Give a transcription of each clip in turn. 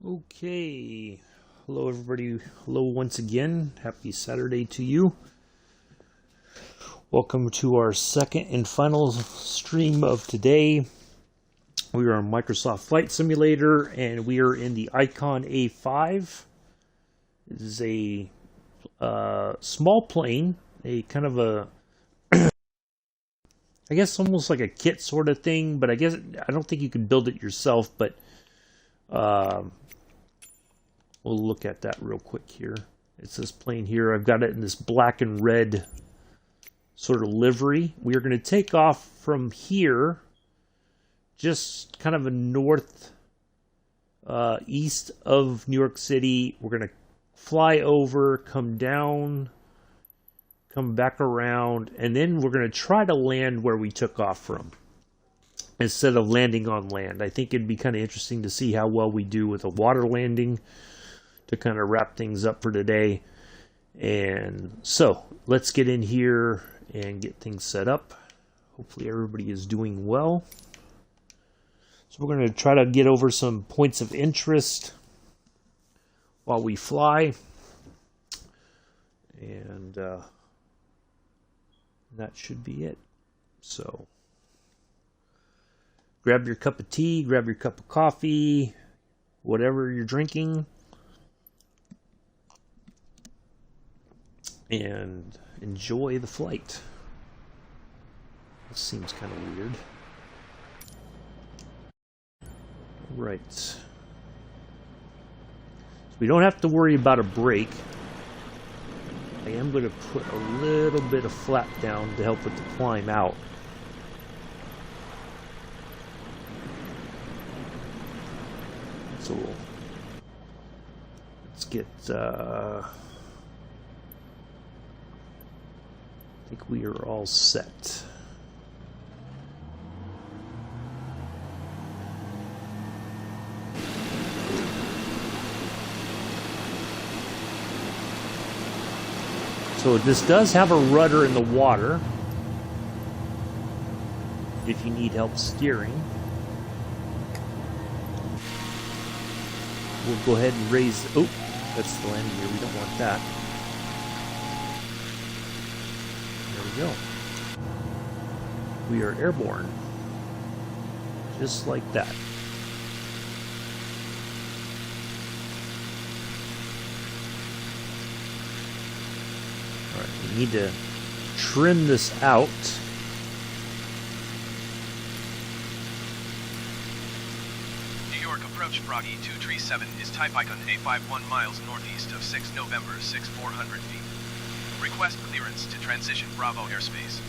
Okay, hello everybody. Hello once again. Happy Saturday to you. Welcome to our second and final stream of today. We are on Microsoft Flight Simulator and we are in the Icon A5. It is a small plane, a kind of a I guess almost like a kit sort of thing, but I don't think you can build it yourself, but we'll look at that real quick here. It's this plane here. I've got it in this black and red sort of livery. We are going to take off from here, just kind of a north east of New York City. We're going to fly over, come down, come back around, and then we're going to try to land where we took off from instead of landing on land. I think it'd be kind of interesting to see how well we do with a water landing to kind of wrap things up for today. And so let's get in here and get things set up. Hopefully everybody is doing well. So we're going to try to get over some points of interest while we fly. And that should be it. So grab your cup of tea, grab your cup of coffee, whatever you're drinking, and enjoy the flight. This seems kind of weird. Right. So we don't have to worry about a brake. I am going to put a little bit of flap down to help with the climb out. So let's get I think we are all set. So this does have a rudder in the water if you need help steering. We'll go ahead and raise. Oh, that's the landing gear. We don't want that. There we go. We are airborne. Just like that. Alright, we need to trim this out. New York approach Froggy 237 is type icon A5 1 miles northeast of 6 November 6400 feet. Request clearance to transition Bravo airspace.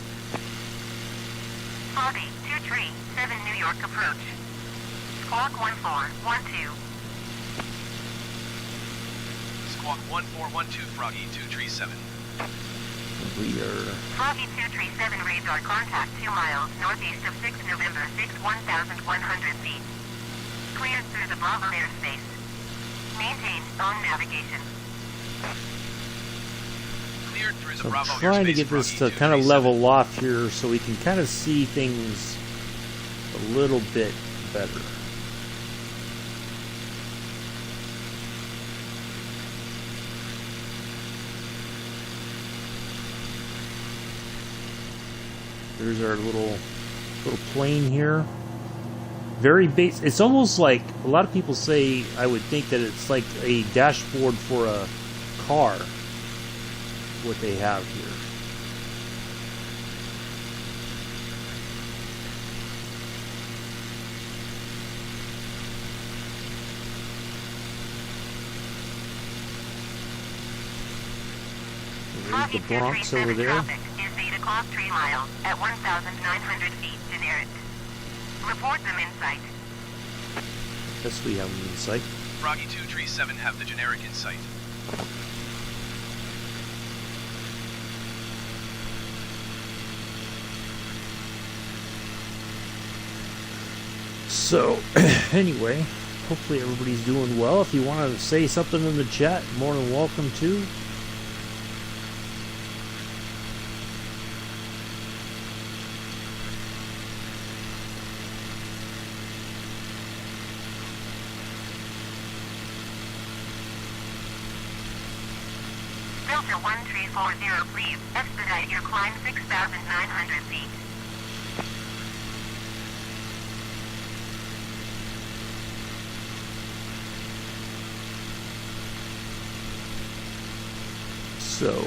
Froggy 237 New York approach. Squawk 1412. Squawk 1412 Froggy 237. We are Froggy 237 radar contact 2 miles northeast of 6 November 6 1100 feet. Cleared through the Bravo airspace. Maintain on navigation. Cleared through the I'm Bravo trying to airspace, get this Froggy to kind of 237. level off here so we can kind of see things a little bit better. There's our little plane here. Very base. It's almost like a lot of people say. I would think that it's like a dashboard for a car. What they have here. There's the Bronx over there. Traffic is 8 o'clock 3 miles at 1,900 feet generic. Report them in sight. Yes, we have them in sight. Froggy 237 have the generic in sight. So, anyway, hopefully everybody's doing well. If you want to say something in the chat, more than welcome to. Delta 1340, please expedite your climb 6,900 feet. So,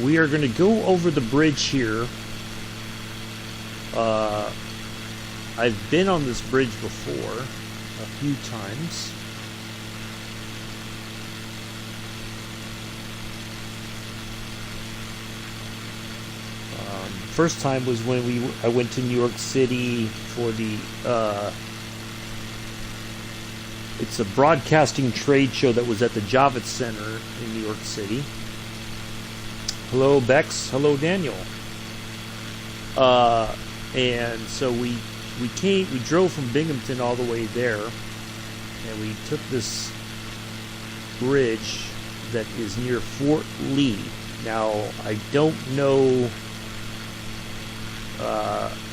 we are going to go over the bridge here. I've been on this bridge before a few times. First time was when I went to New York City for the it's a broadcasting trade show that was at the Javits Center in New York City. Hello Bex, hello Daniel. And so we drove from Binghamton all the way there, and we took this bridge that is near Fort Lee. Now I don't know.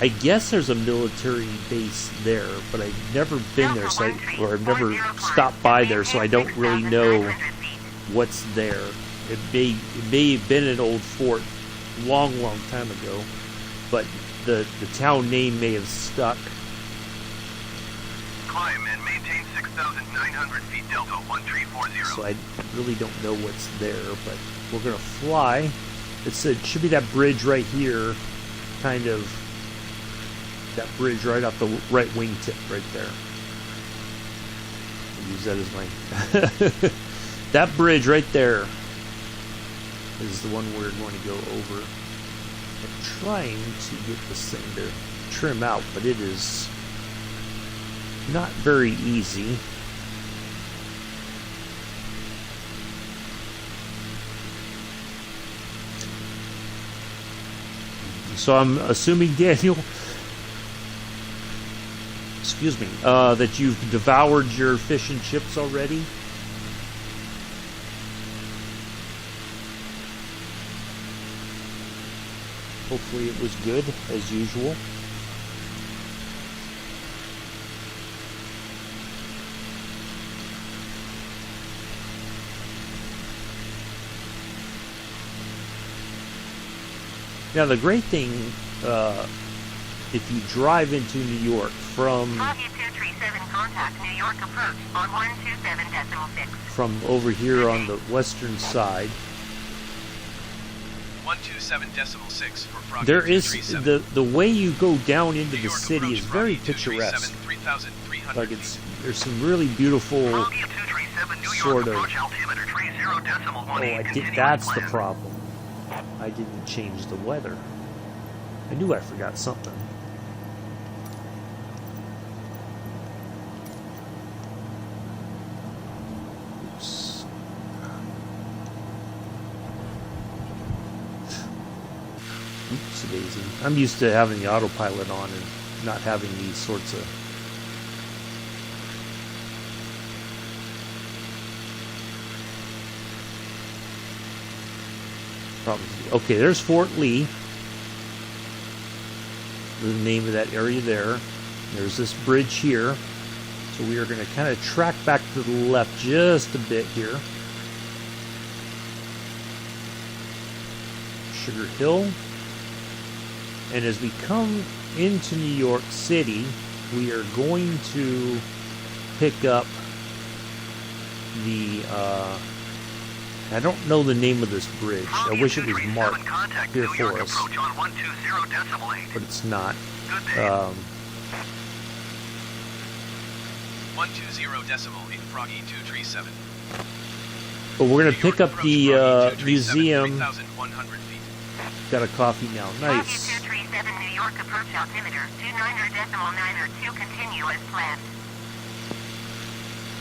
I guess there's a military base there, but I've never been there, or I've never stopped by there, so I don't really know what's there. It may have been an old fort long time ago, but the town name may have stuck. Climb and maintain 6,900 feet, Delta 1340. So I really don't know what's there, but we're gonna fly. It should be that bridge right here, kind of that bridge right off the right wingtip right there. I'll use that as my that bridge right there is the one we're going to go over. I'm trying to get this thing to trim out, but it is not very easy. So I'm assuming, Daniel, excuse me, that you've devoured your fish and chips already? Hopefully it was good, as usual. Now the great thing, if you drive into New York from contact New York approach on 127.6. From over here on the western side, 127.6 for Froggy there is 237. the way you go down into New the York city approach, is very Froggy 237, picturesque. 3,300 Like feet. there's some really beautiful Froggy 237, New York sort of. approach altimeter 30.18. Oh, I did. That's the problem. I didn't change the weather. I knew I forgot something. Oops. Oops, daisy. I'm used to having the autopilot on and not having these sorts of. Okay, there's Fort Lee. The name of that area there. There's this bridge here. So we are going to kind of track back to the left just a bit here. Sugar Hill. And as we come into New York City, we are going to pick up the I don't know the name of this bridge. I wish it was marked here for us, but it's not. 120.8 Froggy 237. But we're going to pick up the museum. 3,100 feet. Got a coffee now. Nice. Froggy 237, New York approach altimeter 29.902, continue as planned.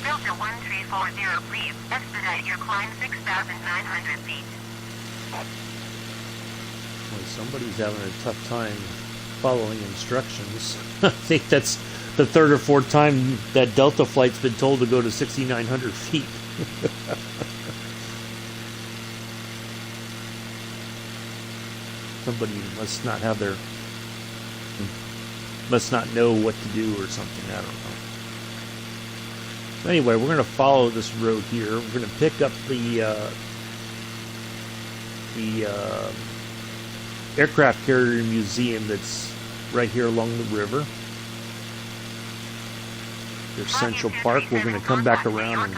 Delta 1340, please expedite your climb 6,900 feet. Boy, somebody's having a tough time following instructions. I think that's the third or fourth time that Delta flight's been told to go to 6,900 feet. Somebody must not know what to do or something. I don't know. Anyway, we're going to follow this road here. We're going to pick up the the aircraft carrier museum that's right here along the river. There's Central Park. We're going to come back around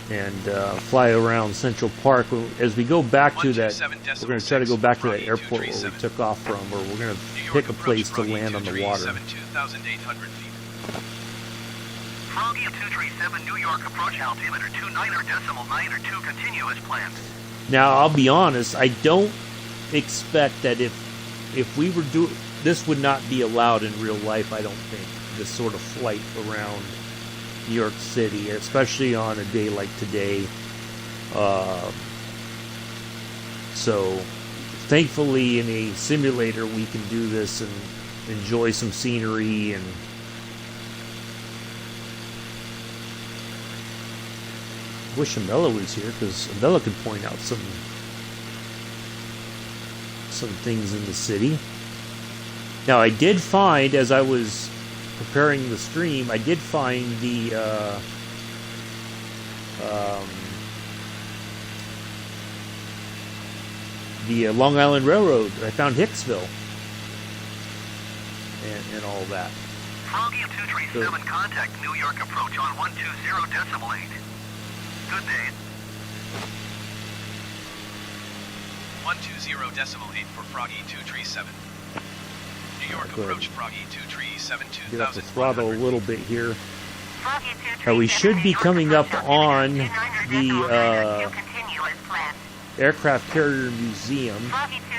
and fly around Central Park. As we go back to that, we're going to try to go back to that airport where we took off from, or we're going to pick a place to land on the water. Froggy 237, New York approach altimeter 29.9 continue as planned. Now, I'll be honest, I don't expect that if we were doing... This would not be allowed in real life, I don't think, this sort of flight around New York City, especially on a day like today. So, thankfully, in a simulator, we can do this and enjoy some scenery and... I wish Amela was here, because Amela could point out some things in the city. Now, I did find, as I was preparing the stream, I did find the Long Island Railroad. I found Hicksville and all that. Froggy 237, contact New York approach on 120.8. Good day. 120.8 for Froggy 237. New York approach Froggy 237 2000. Get up the throttle a little bit here. Now we should be coming up on the aircraft carrier museum,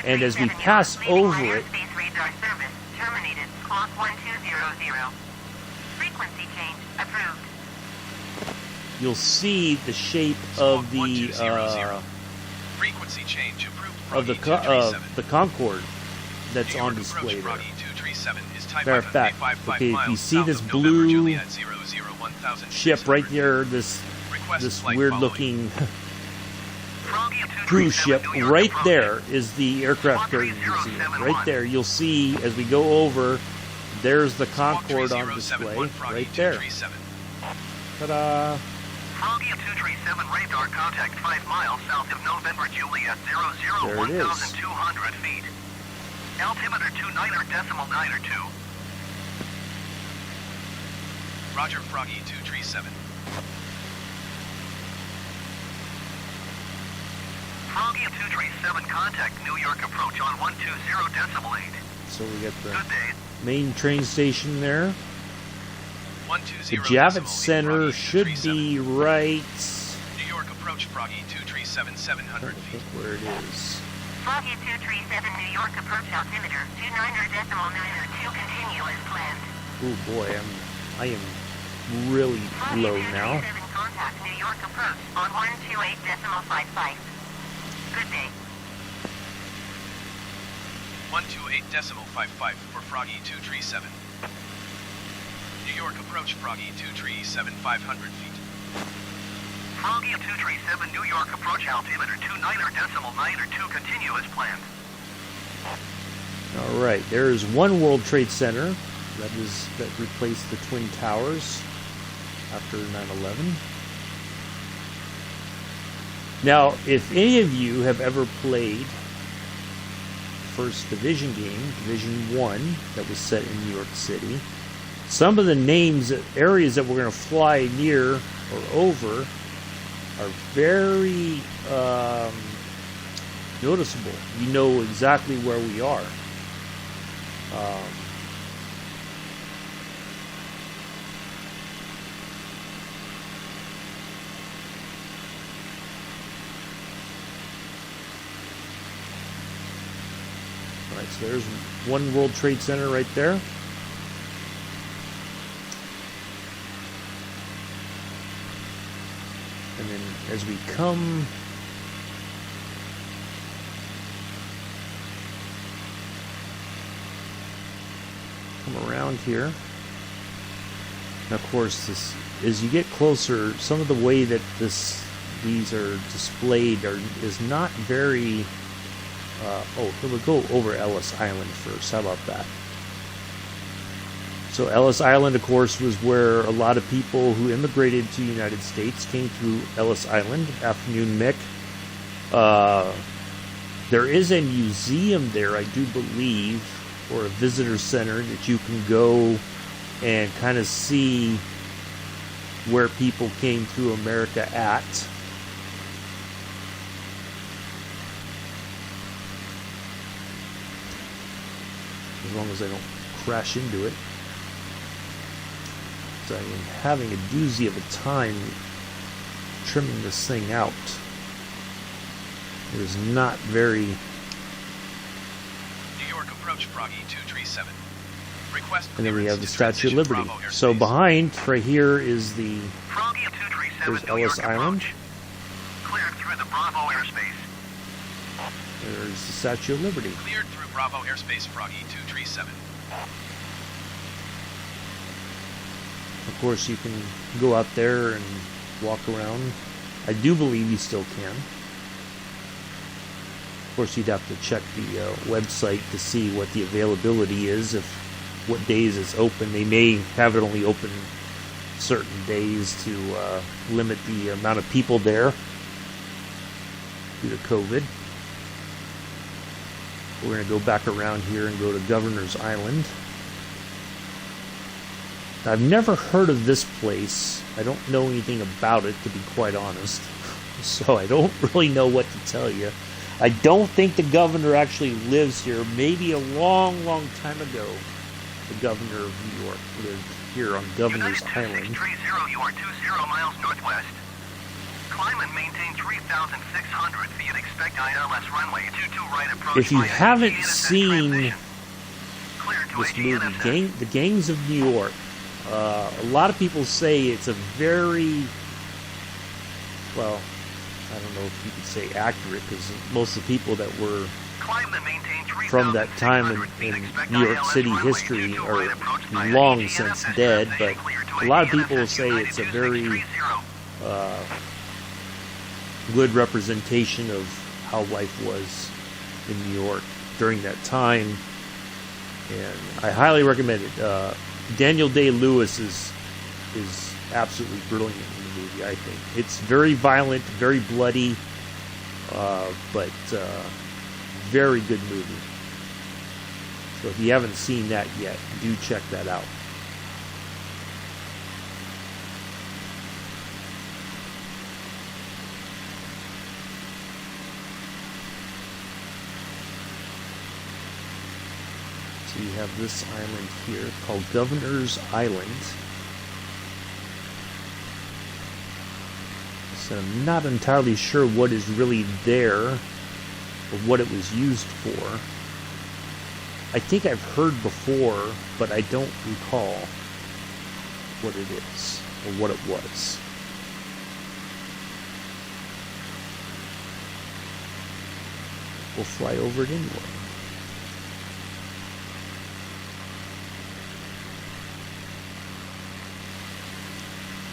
and as we pass over it, you'll see the shape of the frequency change approved the Concorde that's on display there. Matter of fact, okay, if you see this blue ship right there, this weird-looking cruise ship, right there is the aircraft carrier museum. Right there, you'll see as we go over. There's the Concorde on display, right there. Ta-da! Froggy 237 radar contact 5 miles south of November Juliet 00 1,200 feet. Altimeter 29.92. Roger, Froggy 237. Froggy 237 contact New York approach on 120.8. So we got the main train station there. The Javits Center should be right. New York approach Froggy 237 700 feet. Where it is. Froggy 237 New York approach altimeter 29.92 continue as planned. Oh boy, I am really low now. Contact New York approach on 128.55. Good day. 128.55 for Froggy 237. New York approach Froggy 237 500 feet. Froggy 237 New York approach altimeter 29.92 continue as planned. All right, there is One World Trade Center that replaced the Twin Towers after 9/11. Now, if any of you have ever played the first Division game, Division 1, that was set in New York City, some of the areas that we're going to fly near or over are very noticeable. You know exactly where we are. Alright, so there's One World Trade Center right there. And then as we come around here, and of course, as you get closer, some of the way that these are displayed is not very. We'll go over Ellis Island first. How about that? So Ellis Island, of course, was where a lot of people who immigrated to the United States came through Ellis Island. Afternoon Mick. There is a museum there, I do believe, or a visitor center that you can go and kind of see where people came through America at. As long as I don't crash into it. So I am having a doozy of a time trimming this thing out. It is not very... New York approach Froggy 237. Request and then we have the clearance Statue of to Liberty. Bravo So airspace. behind, right here, is the... Froggy 237, There's New Ellis York Island. approach. Cleared through the Bravo airspace. There's the Statue of Liberty. Cleared through Bravo airspace Froggy 237. Of course, you can go out there and walk around. I do believe you still can. Of course, you'd have to check the website to see what the availability is, what days it's open. They may have it only open certain days to limit the amount of people there due to COVID. We're going to go back around here and go to Governor's Island. I've never heard of this place. I don't know anything about it, to be quite honest. So I don't really know what to tell you. I don't think the governor actually lives here. Maybe a long, long time ago, the governor of New York lived here on Governor's Island. United 2630, you are 20 miles northwest. Climb and maintain 3,600 feet. Expect ILS runway 22 right approach. If you via haven't ENSS seen transition. Clear to this movie, ENSS. The Gangs of New York, a lot of people say it's a very, well, I don't know if you could say accurate, because most of the people that were Climb and maintain from that time 3,600 feet. in Expect New York ILS City runway history 22 are right approach via long ENSS since dead, but transition. Clear to a lot of people ENSS say it's a very 2630. good representation of how life was in New York during that time, and I highly recommend it. Daniel Day-Lewis is absolutely brilliant in the movie. I think it's very violent, very bloody, but very good movie. So if you haven't seen that yet, do check that out. So you have this island here called Governor's Island. So I'm not entirely sure what is really there or what it was used for. I think I've heard before, but I don't recall what it is or what it was. We'll fly over it anyway.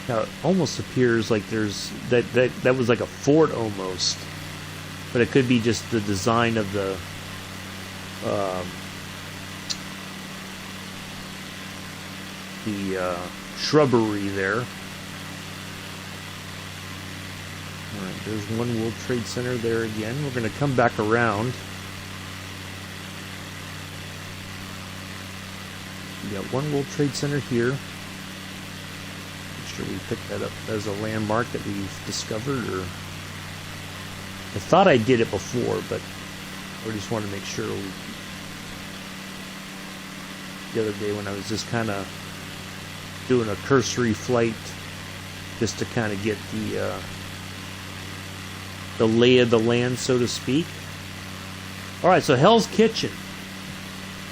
Now it almost appears like there's that was like a fort almost, but it could be just the design of the shrubbery there. Alright, there's One World Trade Center there again. We're going to come back around. We got One World Trade Center here. Make sure we pick that up as a landmark that we've discovered. Or I thought I did it before, but I just want to make sure. The other day when I was just kind of doing a cursory flight, just to kind of get the lay of the land, so to speak. All right, so Hell's Kitchen.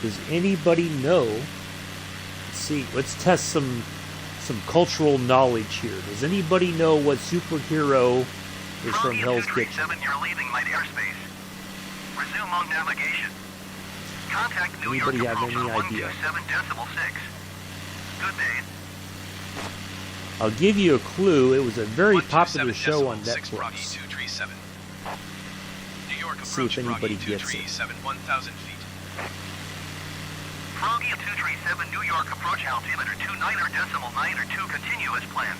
Does anybody know? Let's see. Let's test some cultural knowledge here. Does anybody know what superhero is from Hell's Kitchen? You're leaving light airspace. Resume on navigation. Contact New Anybody York have approach any on idea? 127.6. Good day. I'll give you a clue. It was a very popular show on 127.6 Froggy Netflix. 237. New York See if approach anybody Froggy gets it. 237, 1,000 feet. Froggy 237 New York approach altimeter 29.9 continuous planned.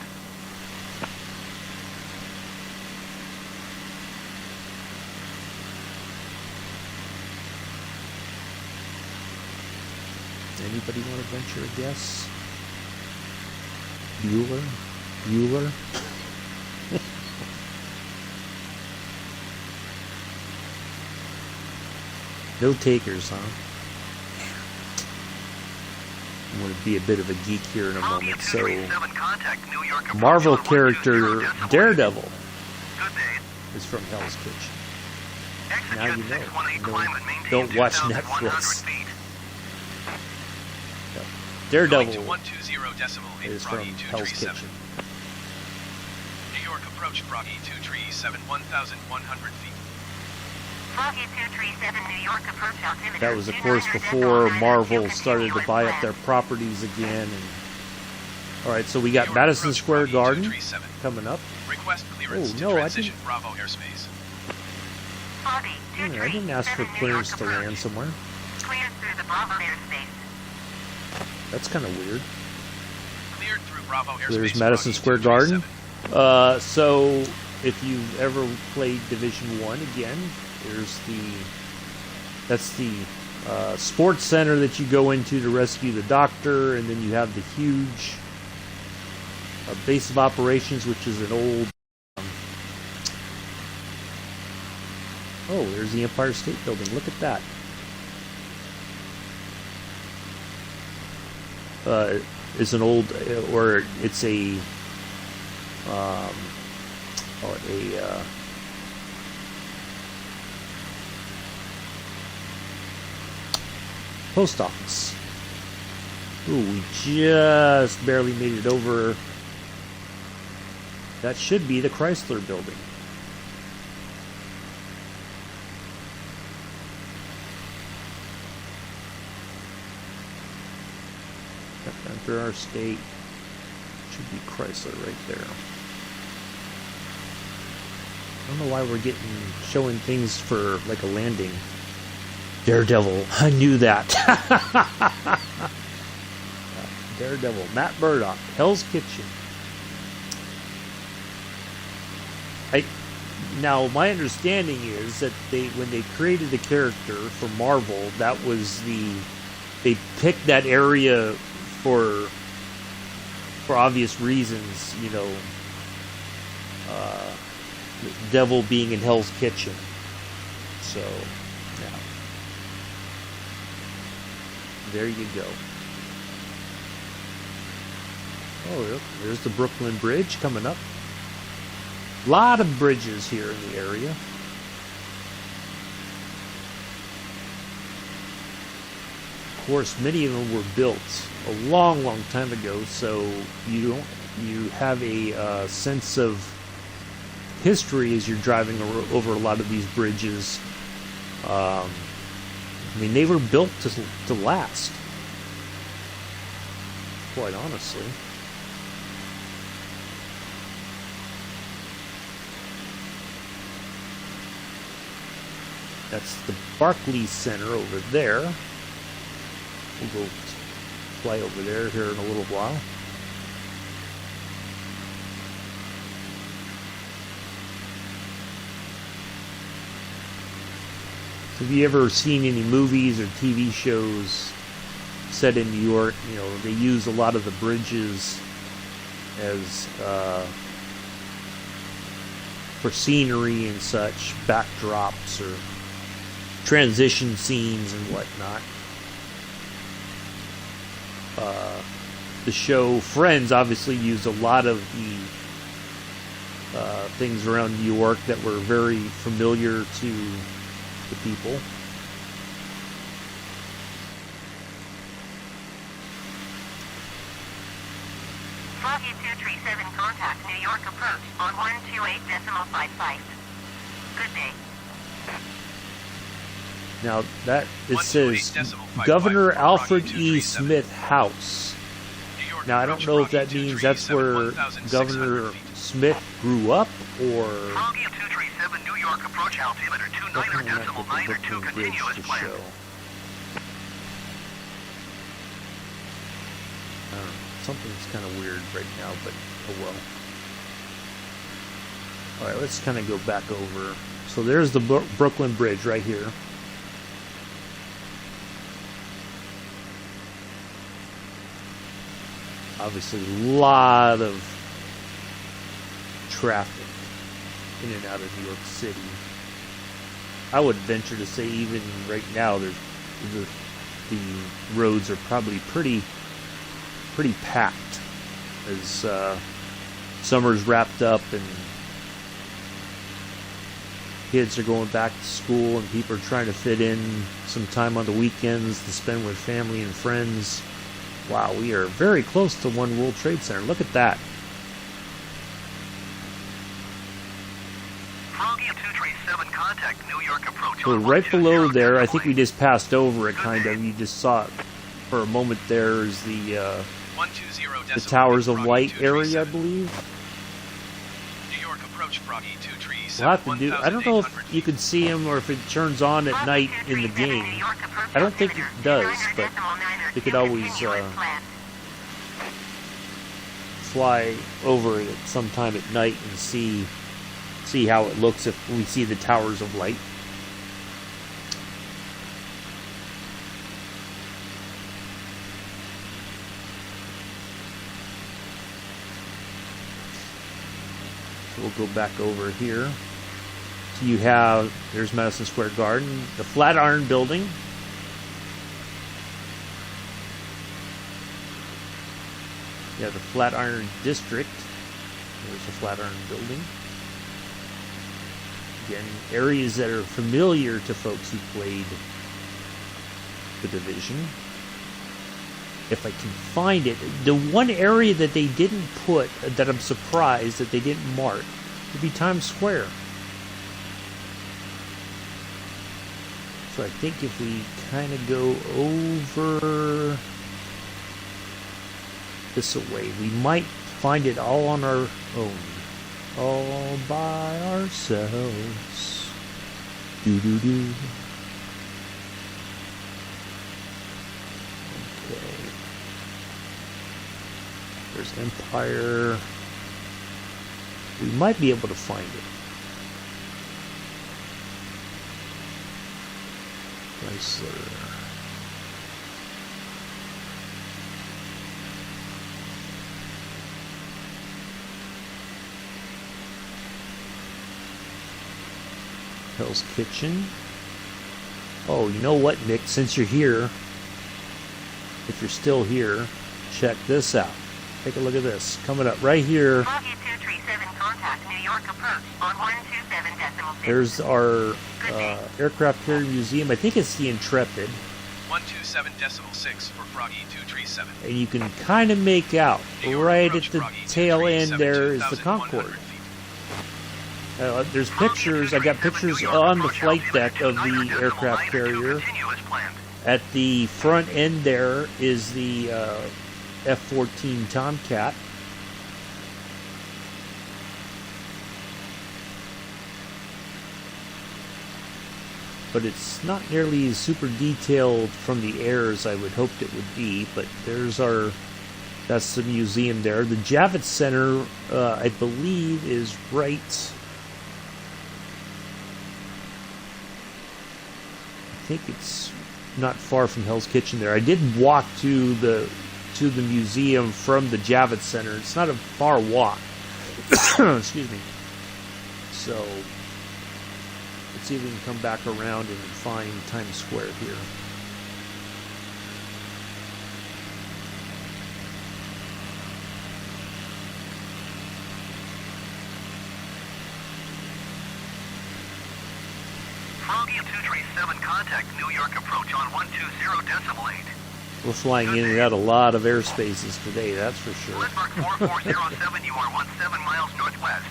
Anybody want to venture a guess? Bueller? Bueller? No takers, huh? I'm going to be a bit of a geek here in a moment. So, Marvel character Daredevil is from Hell's Kitchen. Now you know. Don't watch Netflix. Daredevil is from Hell's Kitchen. New York approach Froggy 237 1,100 feet. Froggy 237 New York approach altimeter. That was, of course, before Marvel started to buy up their properties again. And all right, so we got Madison Square Garden coming up. Request clearance to no, transition Bravo airspace. I didn't ask for clearance to land somewhere. Clearance through the Bravo airspace. That's kind of weird. Cleared through Bravo airspace. There's Madison Square Garden. So if you've ever played Division 1 again, that's the sports center that you go into to rescue the doctor, and then you have the huge base of operations, which is an old oh, there's the Empire State Building. Look at that. It's an old, or it's a post office. Ooh, we just barely made it over. That should be the Chrysler Building. Enter our state. Should be Chrysler right there. I don't know why we're showing things for like a landing. Daredevil. I knew that. Daredevil. Matt Murdock. Hell's Kitchen. Now, my understanding is that when they created the character for Marvel, that was they picked that area for obvious reasons, you know, the devil being in Hell's Kitchen. So, yeah. There you go. Oh, look, there's the Brooklyn Bridge coming up. A lot of bridges here in the area. Of course, many of them were built a long, long time ago, so you have a sense of history as you're driving over a lot of these bridges. I mean, they were built to last, quite honestly. That's the Barclays Center over there. We'll go fly over there here in a little while. Have you ever seen any movies or TV shows set in New York? You know, they use a lot of the bridges as for scenery and such, backdrops or transition scenes and whatnot. The show Friends obviously used a lot of the things around New York that were very familiar to the people. Froggy 237 contact New York approach on 128.55. Good day. Now that it says Governor Alfred E. Smith House. Now I don't know if that means that's where Governor Smith grew up, or Froggy 237 New York approach altimeter 29.9 continuous plan. Something's kind of weird right now, but oh well. Alright, let's kind of go back over. So there's the Brooklyn Bridge right here. Obviously, a lot of traffic in and out of New York City. I would venture to say even right now, the roads are probably pretty packed as summer's wrapped up and kids are going back to school and people are trying to fit in some time on the weekends to spend with family and friends. Wow, we are very close to One World Trade Center. Look at that. So right below there, I think we just passed over it, kind of. You just saw it for a moment there is the Towers of Light area, I believe. New York approach Froggy 237. We'll have to do, I don't know if you can see them or if it turns on at night in the game. I don't think it does, but we could always fly over it sometime at night and see how it looks if we see the Towers of Light. We'll go back over here. So you have, there's Madison Square Garden, the Flatiron Building. You have the Flatiron District. There's the Flatiron Building. Again, areas that are familiar to folks who played the Division. If I can find it, the one area that they didn't put, that I'm surprised that they didn't mark, would be Times Square. So I think if we kind of go over this way, we might find it all on our own. All by ourselves. Doo-doo-doo. There's Empire. We might be able to find it. Chrysler. Hell's Kitchen. Oh, you know what, Nick? Since you're here, if you're still here, check this out. Take a look at this. Coming up right here. There's our aircraft carrier museum. I think it's the Intrepid. 127.6 for Froggy 237. And you can kind of make out right at the tail end there is the Concorde. There's pictures. I got pictures on the flight deck of the aircraft carrier. At the front end there is the F-14 Tomcat. But it's not nearly as super detailed from the air as I would hoped it would be. But that's the museum there. The Javits Center, I believe, is right. I think it's not far from Hell's Kitchen there. I did walk to the museum from the Javits Center. It's not a far walk. Excuse me. So let's see if we can come back around and find Times Square here. Froggy 237, contact New York approach on 120.8. We're flying in and out a lot of airspaces today, that's for sure. Lismark 4407, you are 17 miles northwest.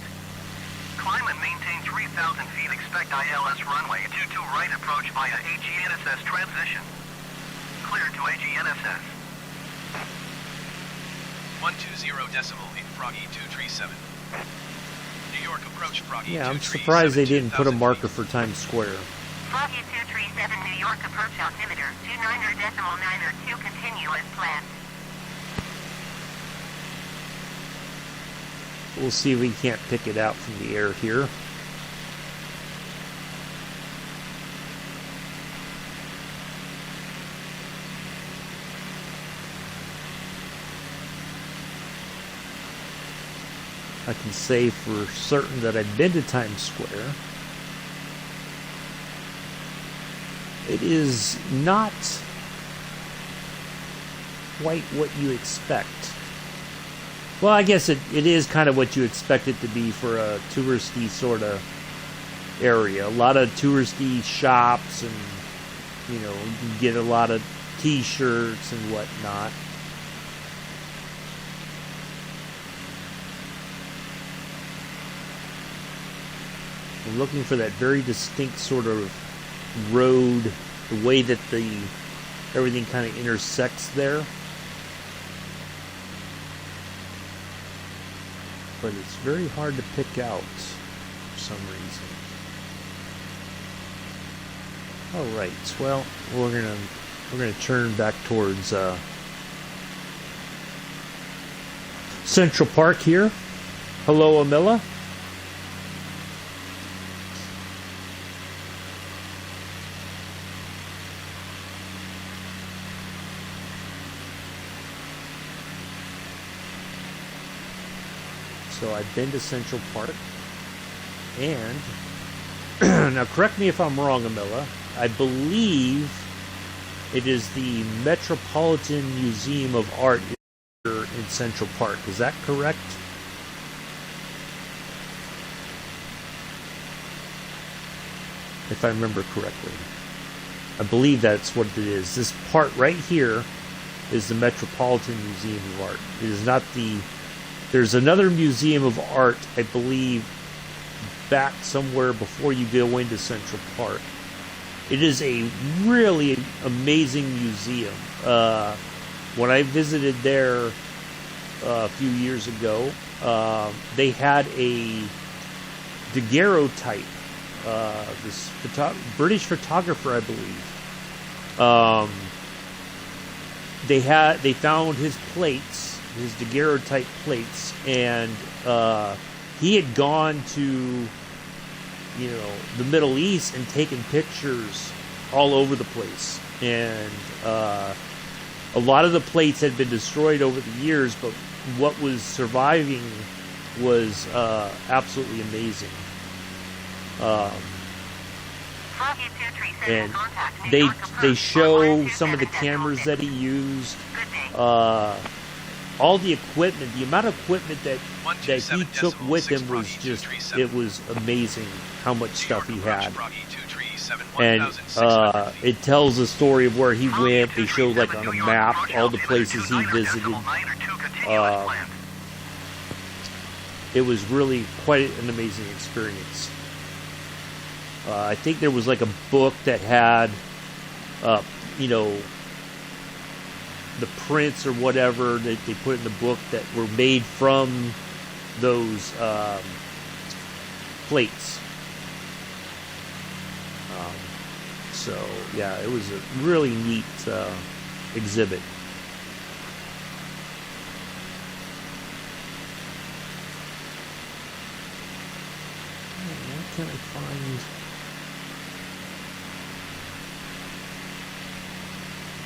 Climb and maintain 3,000 feet. Expect ILS runway 22 right approach via AGNSS transition. Clear to AGNSS. 120.8 Froggy 237. New York approach Froggy 237. Yeah, I'm surprised they didn't put a marker for Times Square. Froggy 237 New York approach altimeter 29.902 continue as planned. We'll see if we can't pick it out from the air here. I can say for certain that I've been to Times Square. It is not quite what you expect. Well, I guess it is kind of what you expect it to be for a touristy sort of area. A lot of touristy shops, and you know, you can get a lot of t-shirts and whatnot. I'm looking for that very distinct sort of road, the way that everything kind of intersects there. But it's very hard to pick out for some reason. All right, well, we're gonna turn back towards Central Park here. Hello, Amilla. So I've been to Central Park, and now correct me if I'm wrong, Amilla, I believe it is the Metropolitan Museum of Art here in Central Park. Is that correct? If I remember correctly. I believe that's what it is. This part right here is the Metropolitan Museum of Art. It is not the... There's another museum of art, I believe, back somewhere before you go into Central Park. It is a really amazing museum. When I visited there a few years ago, they had a daguerreotype. This British photographer, I believe. They found his plates. His daguerreotype plates, and he had gone to, you know, the Middle East and taken pictures all over the place, and a lot of the plates had been destroyed over the years, but what was surviving was absolutely amazing. And they show some of the cameras that he used. All the equipment, the amount of equipment that he took with him was just, it was amazing how much stuff he had. And it tells the story of where he went. They show like on a map all the places he visited. It was really quite an amazing experience. I think there was like a book that had, you know, the prints or whatever that they put in the book that were made from those plates. So yeah, it was a really neat exhibit. Where can I find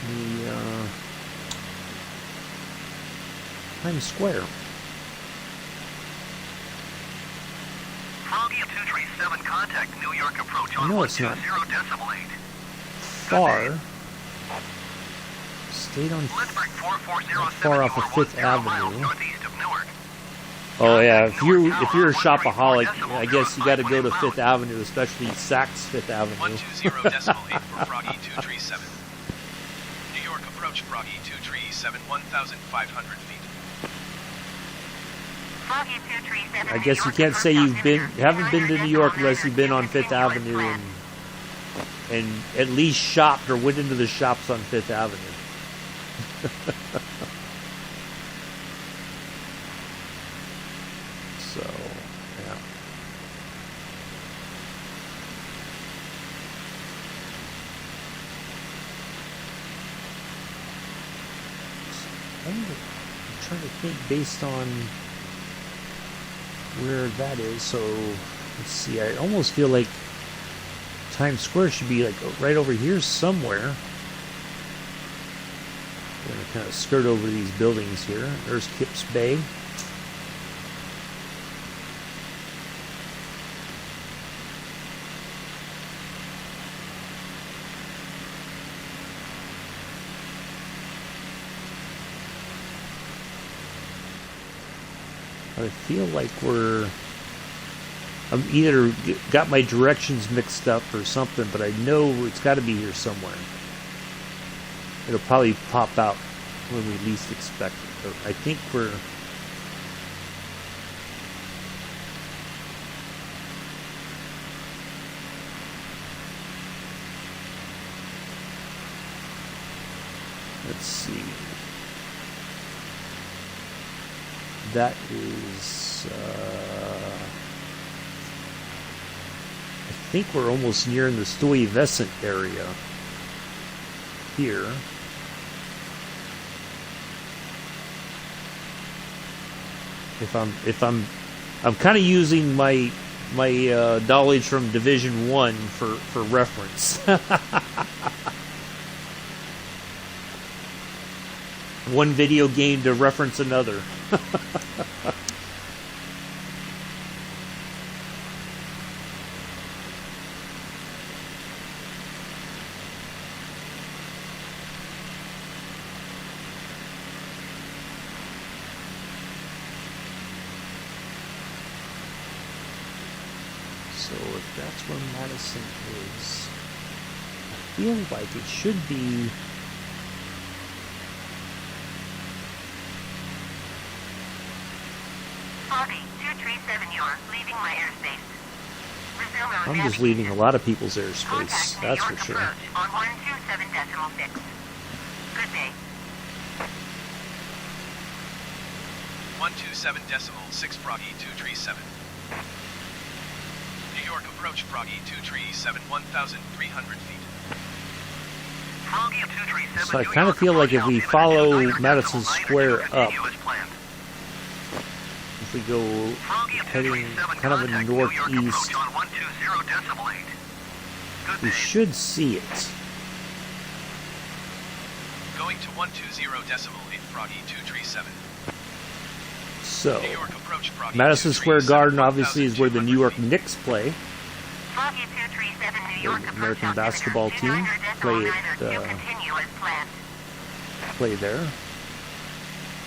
the Times Square? Froggy 237, contact New York approach I on know it's not 120.8. far. Stayed on not far off of Fifth Avenue. Oh yeah, if you're a shopaholic, I guess you got to go to Fifth Avenue, especially Saks Fifth Avenue. 120.8 for Froggy 237. New York approach Froggy 237, 1,500 feet. I guess you can't say you haven't been to New York unless you've been on Fifth Avenue and at least shopped or went into the shops on Fifth Avenue. So, yeah. I'm trying to think based on where that is. So let's see. I almost feel like Times Square should be like right over here somewhere. We're going to kind of skirt over these buildings here. There's Kips Bay. I feel like I'm either got my directions mixed up or something, but I know it's got to be here somewhere. It'll probably pop out when we least expect it. But I think we're... Let's see. That is... I think we're almost near in the Stuyvesant area here. I'm kind of using my knowledge from Division 1 for reference. One video game to reference another. So if that's where Madison is, I feel like it should be... I'm just leaving a lot of people's airspace, that's for sure. On 127.6. Good day. 127.6 Froggy 237. New York approach Froggy 237, 1,300 feet. Froggy 237. So I kind of feel like if we follow Madison Square up, if we go heading kind of in the northeast, we should see it. Going to 120.8 Froggy 237. So, New York approach Froggy Madison Square 237, Garden obviously is where the New York Knicks play. Froggy 237 New York The American basketball team play there.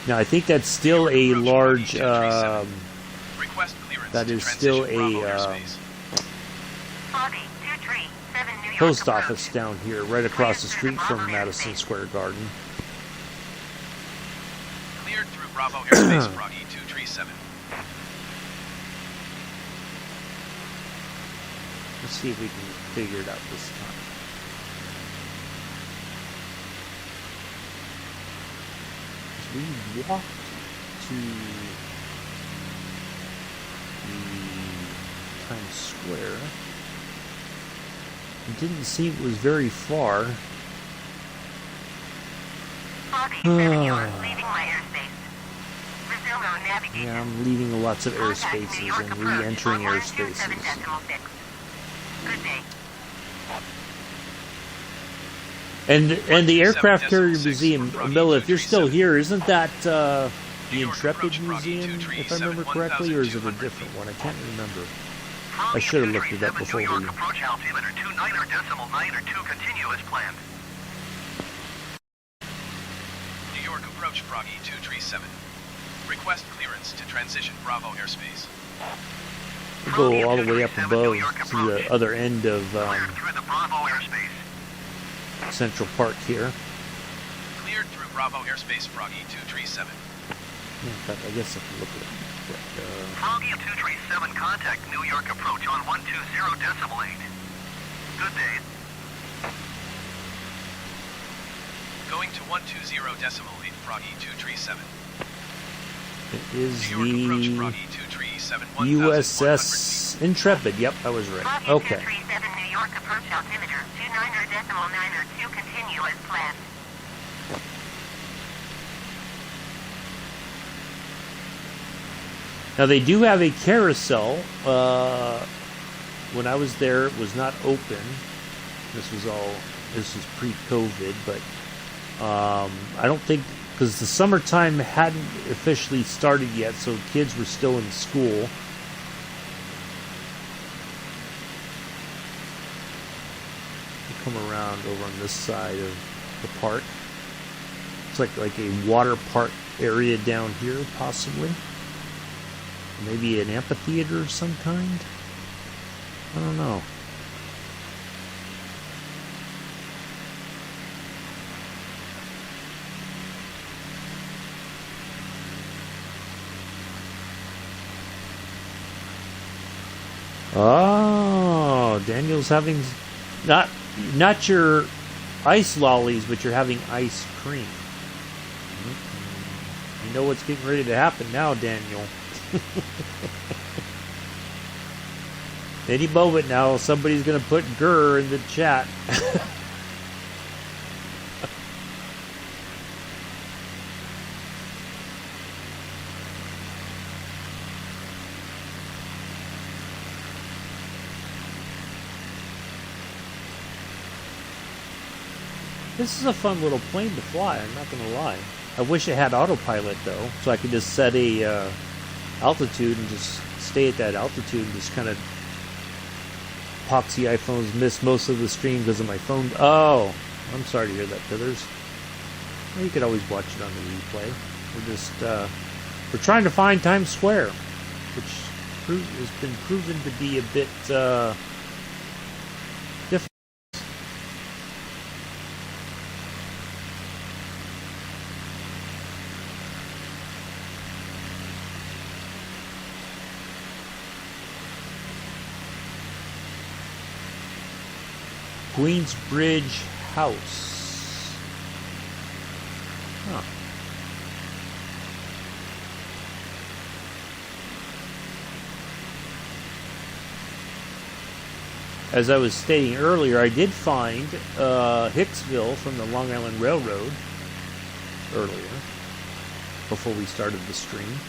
Now I think that's still a large. That is still a post office down here, right across the street from Madison Square Garden. Cleared through Bravo Airspace Froggy 237. Let's see if we can figure it out this time. We walked to the Times Square. It didn't seem it was very far. Yeah, I'm leaving lots of airspaces and re-entering airspaces. And the Aircraft Carrier Museum, Milla, if you're still here, isn't that the Intrepid Museum, if I remember correctly, or is it a different one? I can't remember. I should have looked it up before we... New York approach altimeter 29.9 continuous planned. New York approach Froggy 237. Request clearance to transition Bravo airspace. We'll go all the way up above to the other end of Central Park here. Cleared through Bravo airspace Froggy 237. In fact, I guess I can look at it. Froggy 237, contact New York approach on 120.8. Good day. Going to 120.8 Froggy 237. It is New York approach the Froggy 237, USS Intrepid. Yep, I was right. Okay. 237 New York approach altimeter 29.9 continue as planned. Now they do have a carousel. When I was there, it was not open. This was pre-COVID, but I don't think, because the summertime hadn't officially started yet, so kids were still in school. Come around over on this side of the park. It's like a water park area down here, possibly. Maybe an amphitheater of some kind. I don't know. Oh, Daniel's having not your ice lollies, but you're having ice cream. You know what's getting ready to happen now, Daniel. Any moment now, somebody's going to put grr in the chat. This is a fun little plane to fly, I'm not going to lie. I wish it had autopilot, though, so I could just set a altitude and just stay at that altitude and just kind of... Epoxy iPhones miss most of the stream because of my phone. Oh, I'm sorry to hear that, Pillars. Well, you could always watch it on the replay. We're trying to find Times Square, which has been proven to be a bit difficult. Queensbridge House. Huh. As I was stating earlier, I did find Hicksville from the Long Island Railroad earlier, before we started the stream.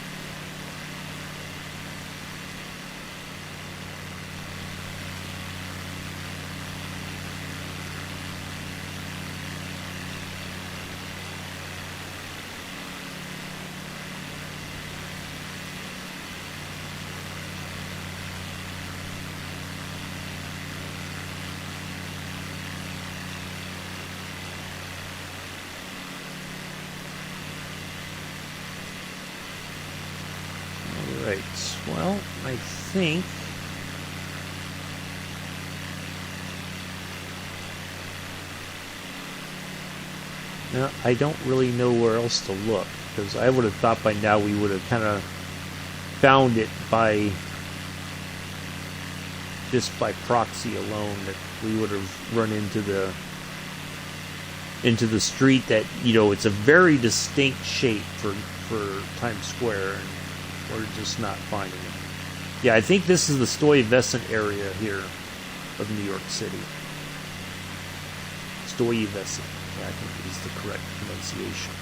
Well, I think I don't really know where else to look, because I would have thought by now we would have kind of found it by just by proxy alone, that we would have run into the street that, you know, it's a very distinct shape for Times Square, and we're just not finding it. Yeah, I think this is the Stuyvesant area here of New York City. Stuyvesant. Yeah, I think is the correct pronunciation.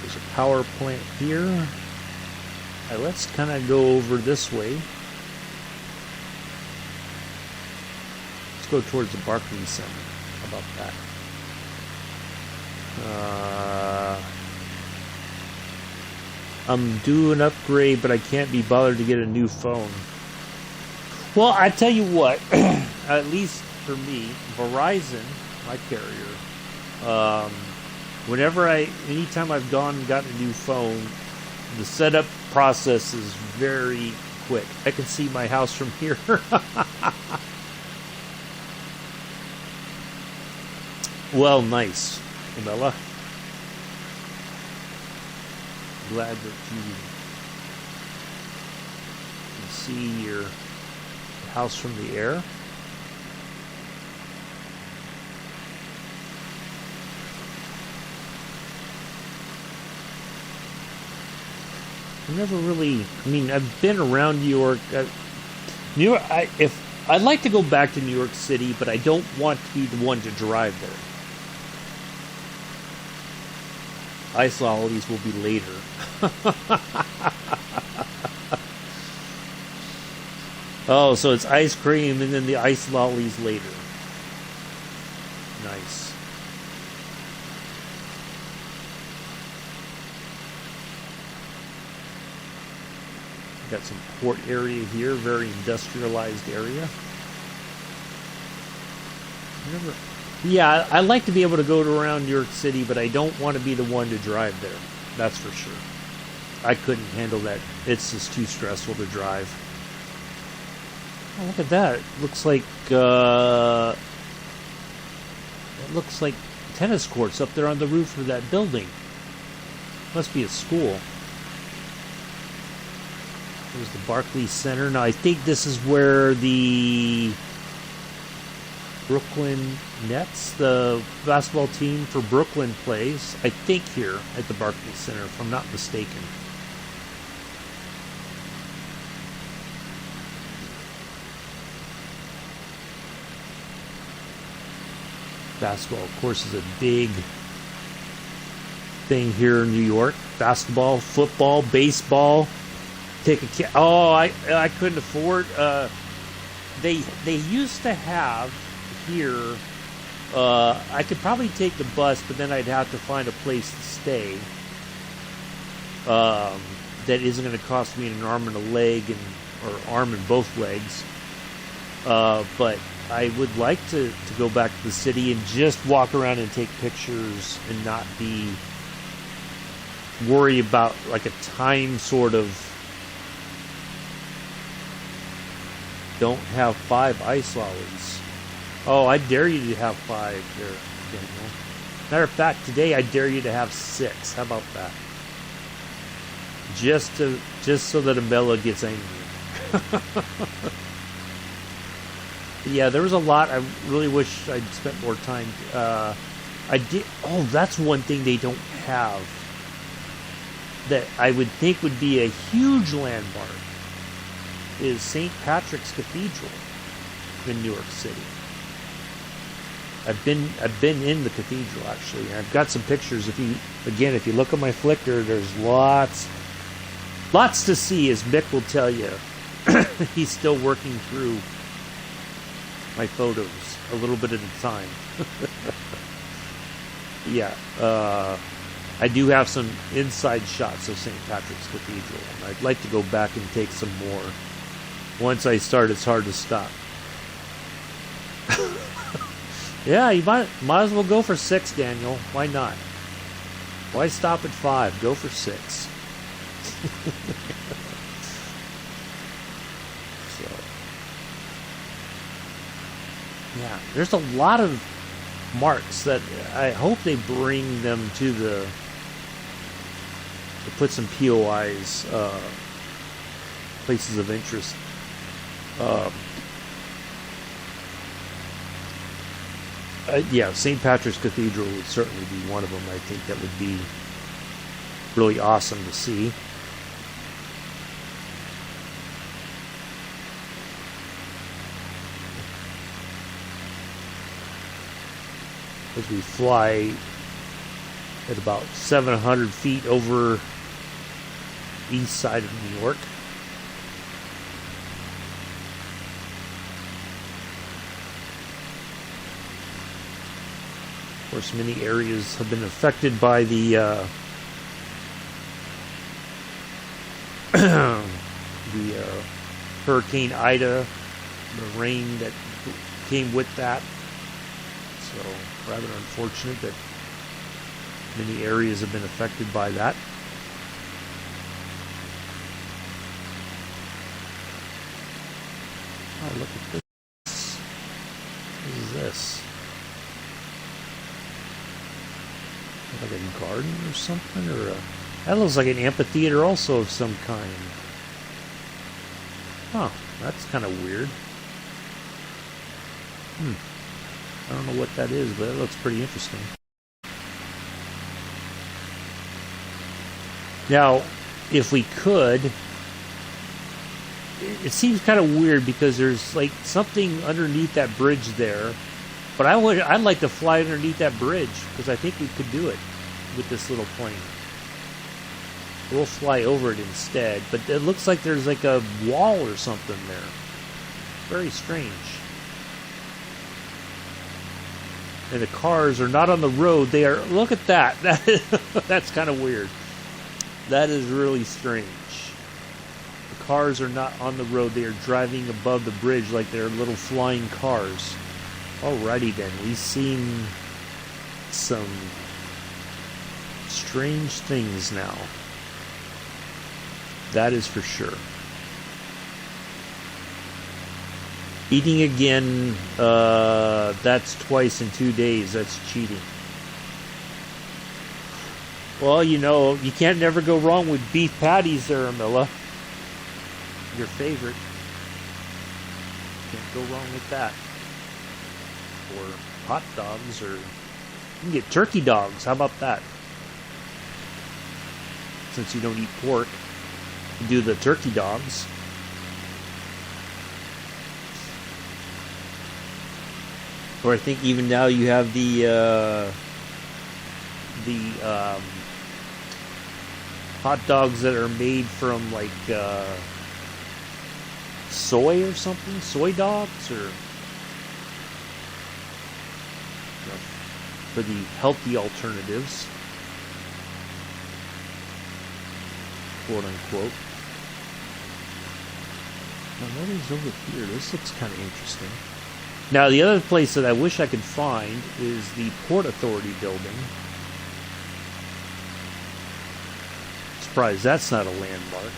There's a power plant here. All right, let's kind of go over this way. Let's go towards the Barclays Center. How about that? I'm due an upgrade, but I can't be bothered to get a new phone. Well, I tell you what, at least for me, Verizon, my carrier, anytime I've gone and gotten a new phone, the setup process is very quick. I can see my house from here. Well, nice, Bella. Glad that you can see your house from the air. I never really, I've been around New York. I'd like to go back to New York City, but I don't want to be the one to drive there. Ice lollies will be later. Oh, so it's ice cream and then the ice lollies later. Nice. Got some port area here, very industrialized area. Yeah, I like to be able to go around New York City, but I don't want to be the one to drive there. That's for sure. I couldn't handle that. It's just too stressful to drive. Oh, look at that. It looks like tennis courts up there on the roof of that building. Must be a school. There's the Barclays Center. Now, I think this is where the Brooklyn Nets, the basketball team for Brooklyn, plays. I think here at the Barclays Center, if I'm not mistaken. Basketball, of course, is a big thing here in New York. Basketball, football, baseball. I couldn't afford. They used to have here. I could probably take the bus, but then I'd have to find a place to stay. That isn't going to cost me an arm and a leg, or arm and both legs. But I would like to go back to the city and just walk around and take pictures and not worry about like a time sort of. Don't have 5 ice lollies. Oh, I dare you to have 5 there, Daniel. Matter of fact, today I dare you to have 6. How about that? Just so that Amela gets angry. Yeah, there was a lot. I really wish I'd spent more time. I did. Oh, that's one thing they don't have that I would think would be a huge landmark. Is St. Patrick's Cathedral in New York City. I've been in the cathedral actually. I've got some pictures. If you look at my Flickr, there's lots to see, as Mick will tell you. He's still working through my photos a little bit at a time. Yeah, I do have some inside shots of St. Patrick's Cathedral, and I'd like to go back and take some more. Once I start, it's hard to stop. Yeah, you might as well go for 6, Daniel. Why not? Why stop at 5? Go for 6. So, yeah, there's a lot of marks that I hope they bring them to put some POIs, places of interest. Yeah, St. Patrick's Cathedral would certainly be one of them. I think that would be really awesome to see. As we fly at about 700 feet over east side of New York. Of course, many areas have been affected by the Hurricane Ida, the rain that came with that. So, rather unfortunate that many areas have been affected by that. Oh, look at this. What is this? Like a garden or something? That looks like an amphitheater also of some kind. Huh, that's kind of weird. I don't know what that is, but it looks pretty interesting. Now, if we could, it seems kind of weird because there's like something underneath that bridge there, but I'd like to fly underneath that bridge because I think we could do it with this little plane. We'll fly over it instead, but it looks like there's like a wall or something there. Very strange. And the cars are not on the road. They are. Look at that. That's kind of weird. That is really strange. The cars are not on the road. They are driving above the bridge like they're little flying cars. Alrighty then. We've seen some strange things now. That is for sure. Eating again, that's twice in 2 days. That's cheating. Well, you know, you can't never go wrong with beef patties there, Amilla. Your favorite. Can't go wrong with that. Or hot dogs, or you can get turkey dogs. How about that? Since you don't eat pork, you do the turkey dogs. Or I think even now you have the hot dogs that are made from like soy or something, soy dogs, or you know, for the healthy alternatives, quote unquote. Now what is over here? This looks kind of interesting. Now, the other place that I wish I could find is the Port Authority building. Surprised that's not a landmark.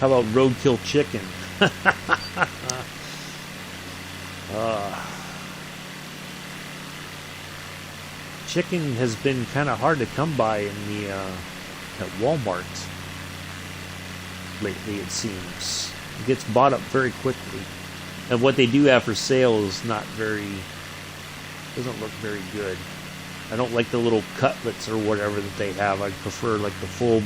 How about Roadkill Chicken? Chicken has been kind of hard to come by in the at Walmart lately, it seems. It gets bought up very quickly. And what they do have for sale is not very, doesn't look very good. I don't like the little cutlets or whatever that they have. I prefer like the full,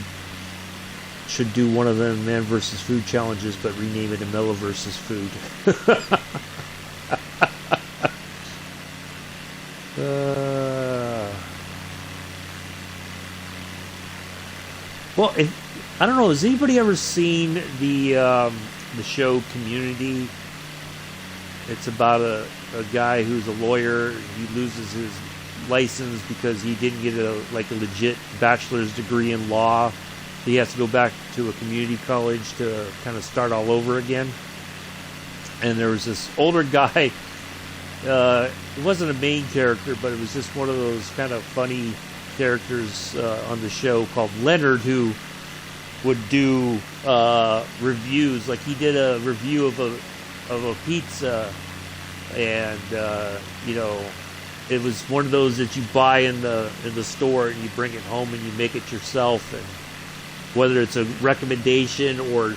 should do one of them Man versus Food challenges, but rename it Amilla versus Food. Well, I don't know. Has anybody ever seen the show Community? It's about a guy who's a lawyer. He loses his license because he didn't get a legit bachelor's degree in law. He has to go back to a community college to kind of start all over again. And there was this older guy. It wasn't a main character, but it was just one of those kind of funny characters on the show called Leonard, who would do reviews. Like he did a review of a pizza, and you know, it was one of those that you buy in the store and you bring it home and you make it yourself. And whether it's a recommendation or